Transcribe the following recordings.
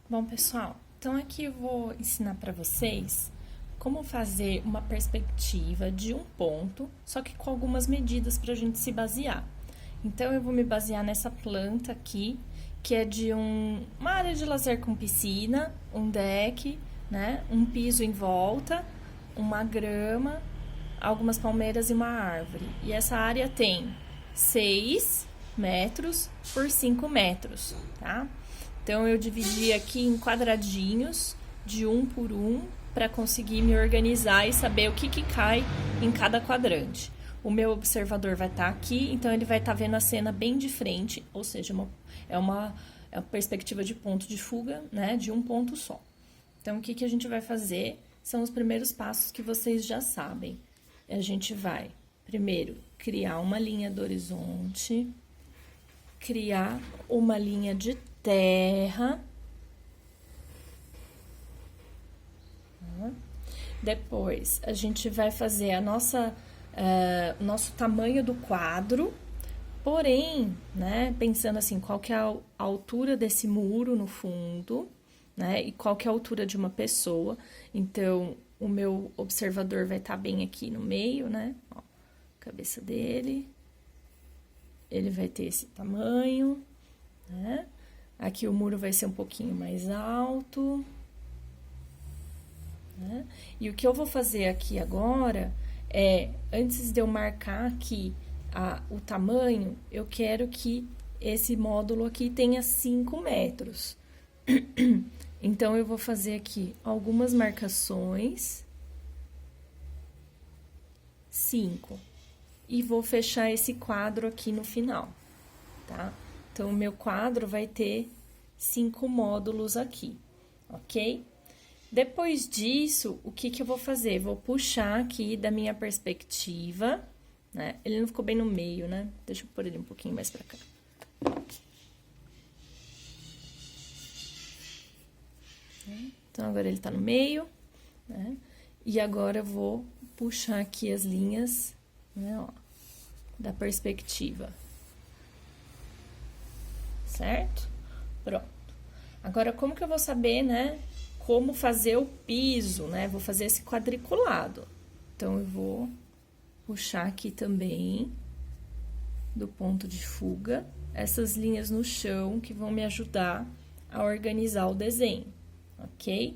Bom, pessoal, então aqui eu vou ensinar para vocês como fazer uma perspectiva de um ponto, só que com algumas medidas para a gente se basear. Então, eu vou me basear nessa planta aqui, que é de uma área de lazer com piscina, um deck, né? Um piso em volta, uma grama, algumas palmeiras e uma árvore. E essa área tem 6 metros por 5 metros, tá? Então, eu dividi aqui em quadradinhos, de 1 por 1, para conseguir me organizar e saber o que cai em cada quadrante. O meu observador vai estar aqui, então ele vai estar vendo a cena bem de frente, ou seja, é uma perspectiva de ponto de fuga, né, de um ponto só. Então, o que a gente vai fazer são os primeiros passos que vocês já sabem. A gente vai, primeiro, criar uma linha do horizonte, criar uma linha de terra. Depois, a gente vai fazer a nosso tamanho do quadro, porém, né, pensando assim, qual que é a altura desse muro no fundo, né, e qual que é a altura de uma pessoa. Então, o meu observador vai estar bem aqui no meio, né, ó, cabeça dele, ele vai ter esse tamanho, né, aqui o muro vai ser um pouquinho mais alto, né? E o que eu vou fazer aqui agora é, antes de eu marcar aqui o tamanho, eu quero que esse módulo aqui tenha 5 metros. Então, eu vou fazer aqui algumas marcações. 5. E vou fechar esse quadro aqui no final, tá? Então, o meu quadro vai ter 5 módulos aqui, ok? Depois disso, o que eu vou fazer? Vou puxar aqui da minha perspectiva, né? Ele não ficou bem no meio, né? Deixa eu pôr ele um pouquinho mais pra cá. Então, agora ele tá no meio, né? E agora eu vou puxar aqui as linhas, né, ó, da perspectiva. Certo? Pronto. Agora, como que eu vou saber, né, como fazer o piso, né? Vou fazer esse quadriculado. Então, eu vou puxar aqui também, do ponto de fuga, essas linhas no chão que vão me ajudar a organizar o desenho, ok?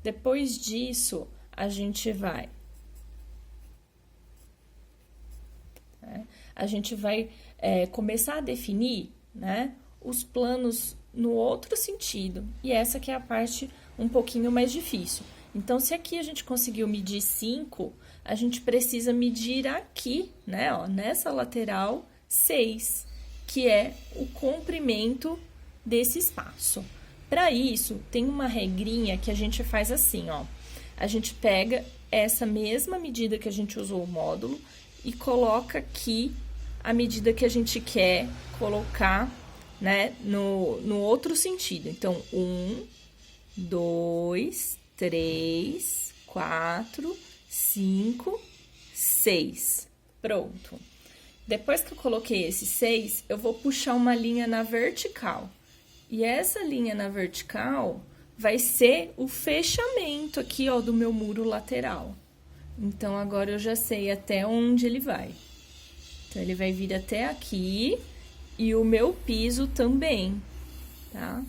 Depois disso, a gente vai... A gente vai começar a definir, né, os planos no outro sentido. E essa que é a parte um pouquinho mais difícil. Então, se aqui a gente conseguiu medir 5, a gente precisa medir aqui, né, ó, nessa lateral, 6, que é o comprimento desse espaço. Para isso, tem uma regrinha que a gente faz assim, ó. A gente pega essa mesma medida que a gente usou o módulo e coloca aqui a medida que a gente quer colocar, né, no outro sentido. Então, 1, 2, 3, 4, 5, 6. Pronto. Depois que eu coloquei esse 6, eu vou puxar uma linha na vertical. E essa linha na vertical vai ser o fechamento aqui, ó, do meu muro lateral. Então, agora eu já sei até onde ele vai. Então, ele vai vir até aqui e o meu piso também, tá?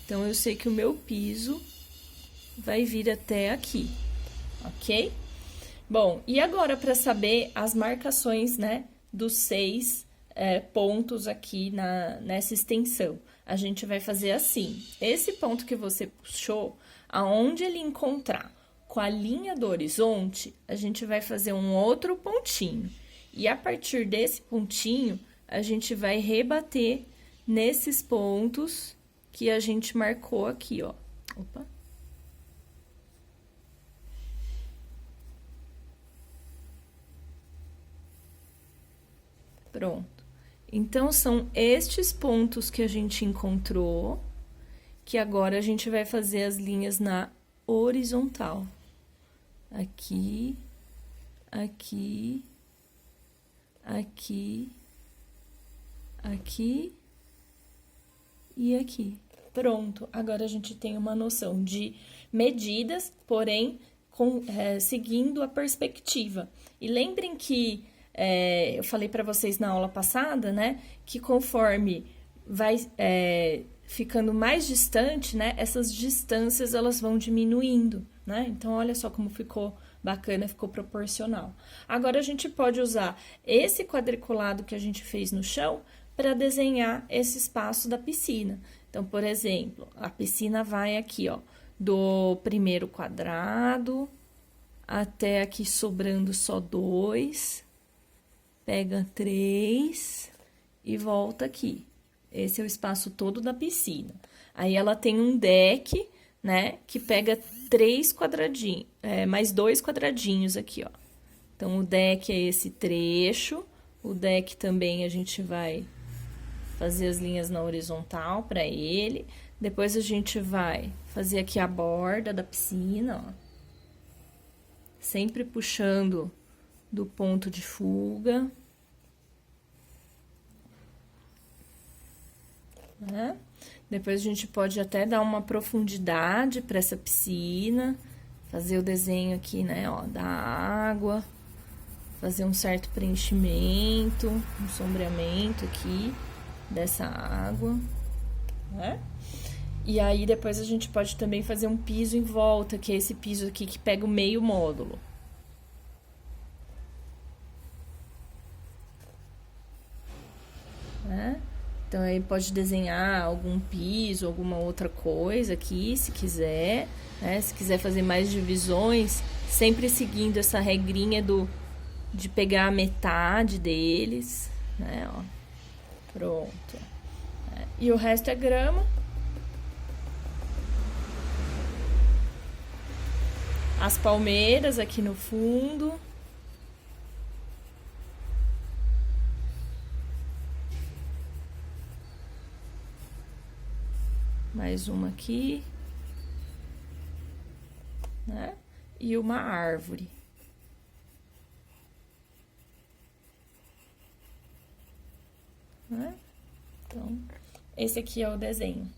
Então, eu sei que o meu piso vai vir até aqui, ok? Bom, e agora para saber as marcações, né, dos 6 pontos aqui nessa extensão, a gente vai fazer assim. Esse ponto que você puxou, aonde ele encontrar com a linha do horizonte, a gente vai fazer um outro pontinho. E a partir desse pontinho, a gente vai rebater nesses pontos que a gente marcou aqui, ó. Opa! Pronto. Então, são estes pontos que a gente encontrou, que agora a gente vai fazer as linhas na horizontal. Aqui, aqui, aqui, aqui e aqui. Pronto, agora a gente tem uma noção de medidas, porém seguindo a perspectiva. E lembrem que eu falei para vocês na aula passada, né, que conforme vai ficando mais distante, né, essas distâncias elas vão diminuindo, né? Então, olha só como ficou bacana, ficou proporcional. Agora, a gente pode usar esse quadriculado que a gente fez no chão para desenhar esse espaço da piscina. Então, por exemplo, a piscina vai aqui, ó, do primeiro quadrado até aqui sobrando só 2, pega 3 e volta aqui. Esse é o espaço todo da piscina. Aí, ela tem um deck, né, que pega 3 quadradinhos, mais 2 quadradinhos aqui, ó. Então, o deck é esse trecho, o deck também a gente vai fazer as linhas na horizontal para ele. Depois, a gente vai fazer aqui a borda da piscina, ó. Sempre puxando do ponto de fuga. Né? Depois a gente pode até dar uma profundidade para essa piscina, fazer o desenho aqui, né, ó, da água, fazer um certo preenchimento, um sombreamento aqui dessa água, né? E aí depois a gente pode também fazer um piso em volta, que é esse piso aqui que pega o meio módulo. Né? Então, aí pode desenhar algum piso, alguma outra coisa aqui, se quiser, né? Se quiser fazer mais divisões, sempre seguindo essa regrinha de pegar a metade deles, né? Ó, pronto. E o resto é grama. As palmeiras aqui no fundo. Mais uma aqui, né? E uma árvore. Né? Então, esse aqui é o desenho.